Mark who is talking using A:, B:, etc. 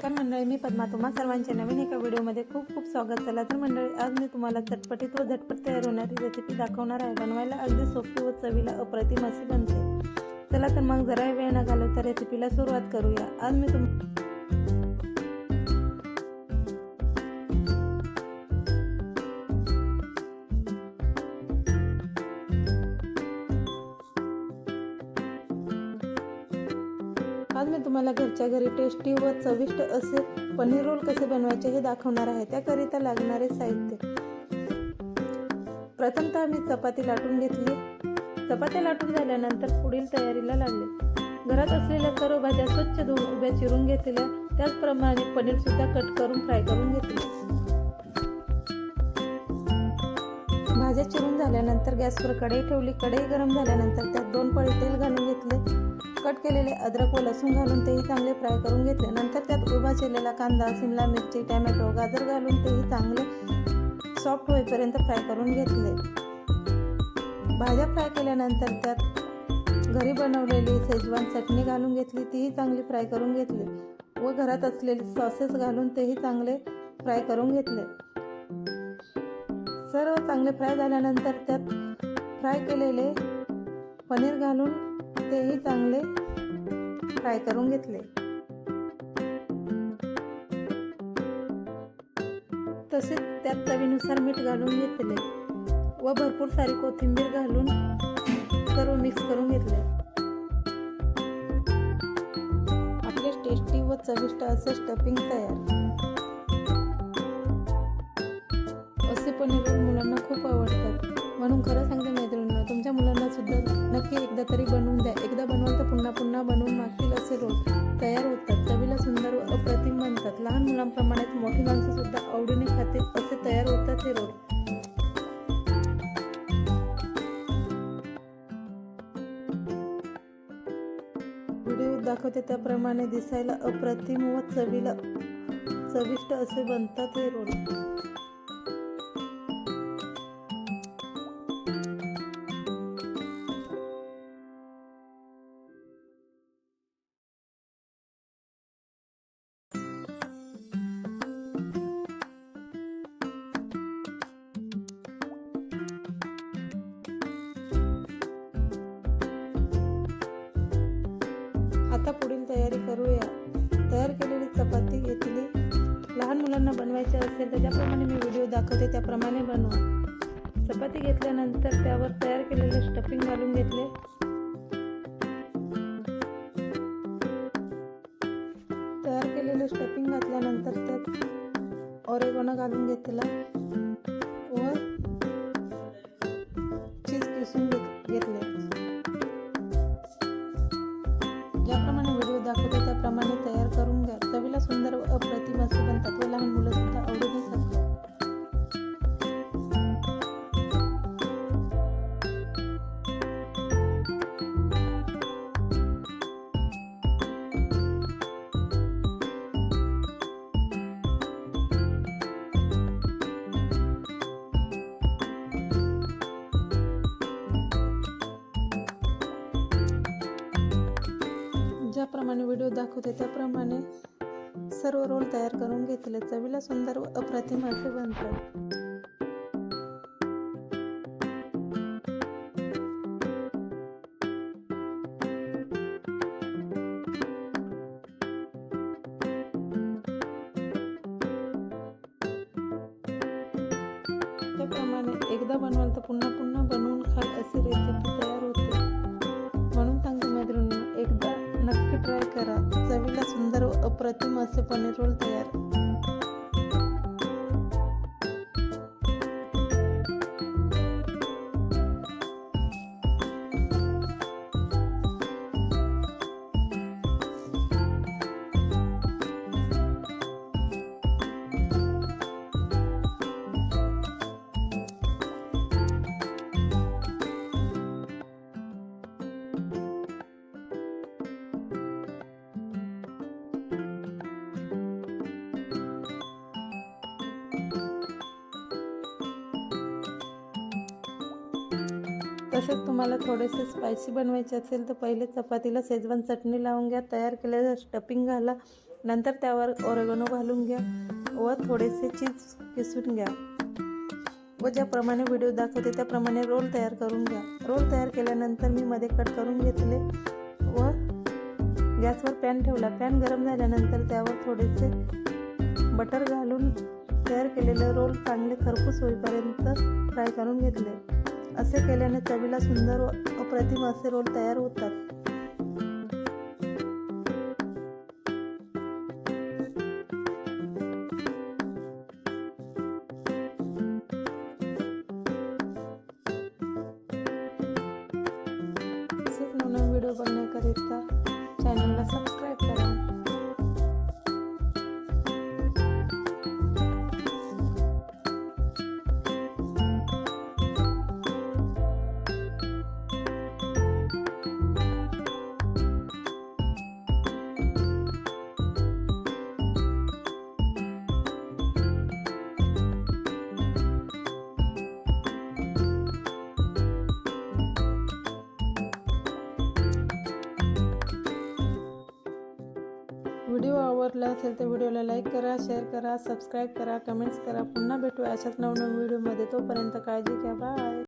A: नमस्कार मंडळी, मी पद्मा. तुम्हा सर्वांचे नवीन एका व्हिडिओमध्ये खूप खूप स्वागत. चला तर मंडळी, आज मी तुम्हाला चटपटीत व झटपट तयार होणारी रेसिपी दाखवणार आहे. बनवायला अगदी सोपी व चवीला अप्रतिम अशी बनते. चला तर मग जरा वेळ न घालवता रेसिपीला सुरुवात करूया. आज मी तुम्हाला घरच्या घरी टेस्टी व चविष्ट असे पनीर रोल कसे बनवायचे हे दाखवणार आहे. त्याकरिता लागणारे साहित्य. प्रथमतः मी चपाती लाटून घेतली. चपात्या लाटून झाल्यानंतर पुढील तयारीला लागले. घरात असलेल्या सर्व भाज्या स्वच्छ धुवून उभ्या चिरून घेतल्या. त्याचप्रमाणे पनीर सुद्धा कट करून फ्राय करून घेतले. भाज्या चिरून झाल्यानंतर गॅसवर कढई ठेवली. कढई गरम झाल्यानंतर त्यात 2 पळी तेल घालून घेतले. कट केलेले अद्रक व लसूण घालून तेही चांगले फ्राय करून घेतले. नंतर त्यात उभा चिरलेला कांदा, शिमला मिरची, टोमॅटो, गाजर घालून तेही चांगले सॉफ्ट होईपर्यंत फ्राय करून घेतले. भाज्या फ्राय केल्यानंतर त्यात घरी बनवलेली शेजवान चटणी घालून घेतली. तीही चांगली फ्राय करून घेतली व घरात असलेले सॉसेस घालून तेही चांगले फ्राय करून घेतले. सर्व चांगले फ्राय झाल्यानंतर त्यात फ्राय केलेले पनीर घालून तेही चांगले फ्राय करून घेतले. तसेच त्यात चवीनुसार मीठ घालून घेतले व भरपूर सारी कोथिंबीर घालून सर्व मिक्स करून घेतले. आपले टेस्टी व चविष्ट असे स्टफिंग तयार. असे पनीर रोल मुलांना खूप आवडतात. म्हणून खरं सांगते मैत्रिणींनो, तुमच्या मुलांना सुद्धा नक्की एकदा तरी बनवून द्या. एकदा बनवाल तर पुन्हा पुन्हा बनवून मागतील असे रोल तयार होतात. चवीला सुंदर व अप्रतिम बनतात. लहान मुलांप्रमाणेच मोठी माणसं सुद्धा आवडीने खातील असे तयार होतात हे रोल. व्हिडिओ दाखवते त्याप्रमाणे दिसायला अप्रतिम व चवीला चविष्ट असे बनतात हे रोल. आता पुढील तयारी करूया. तयार केलेली चपाती घेतली. लहान मुलांना बनवायचे असेल तर ज्याप्रमाणे मी व्हिडिओ दाखवते त्याप्रमाणे बनवा. चपाती घेतल्यानंतर त्यावर तयार केलेले स्टफिंग घालून घेतले. तयार केलेले स्टफिंग घातल्यानंतर त्यात ऑरेगॅनो घालून घेतला व चीज किसून घेतले. ज्याप्रमाणे व्हिडिओ दाखवते त्याप्रमाणे तयार करून घ्या. चवीला सुंदर व अप्रतिम असे बनतात व लहान मुलं सुद्धा आवडीने खातात. ज्याप्रमाणे व्हिडिओ दाखवते त्याप्रमाणे सर्व रोल तयार करून घेतले. चवीला सुंदर व अप्रतिम असे बनतात. त्याप्रमाणे एकदा बनवाल तर पुन्हा पुन्हा बनवून खाल अशी रेसिपी तयार होते. म्हणून सांगते मैत्रिणींनो, एकदा नक्की ट्राय करा. चवीला सुंदर व अप्रतिम असे पनीर रोल तयार. तसेच तुम्हाला थोडेसे स्पायसी बनवायचे असेल तर पहिले चपातीला शेजवान चटणी लावून घ्या. तयार केलेलं स्टफिंग घाला नंतर त्यावर ओरेगनो घालून घ्या व थोडेसे चीज किसून घ्या व ज्याप्रमाणे व्हिडिओ दाखवते त्याप्रमाणे रोल तयार करून घ्या। रोल तयार केल्यानंतर मी मध्ये कट करून घेतले व गॅसवर पॅन ठेवला। पॅन गरम झाल्यानंतर त्यावर थोडेसे बटर घालून तयार केलेले रोल चांगले खरपूस होईपर्यंत फ्राय करून घेतले। असे केल्याने चवीला सुंदर व अप्रतिम असे रोल तयार होतात। असेच नवीन व्हिडिओ बघण्याकरिता चॅनलला सबस्क्राईब करा। व्हिडिओ आवडला असेल तर व्हिडिओला लाईक करा, शेअर करा, सबस्क्राईब करा, कमेंट्स करा। पुन्हा भेटूया अशाच नवनवीन व्हिडिओमध्ये। तोपर्यंत काळजी घ्या। बाय।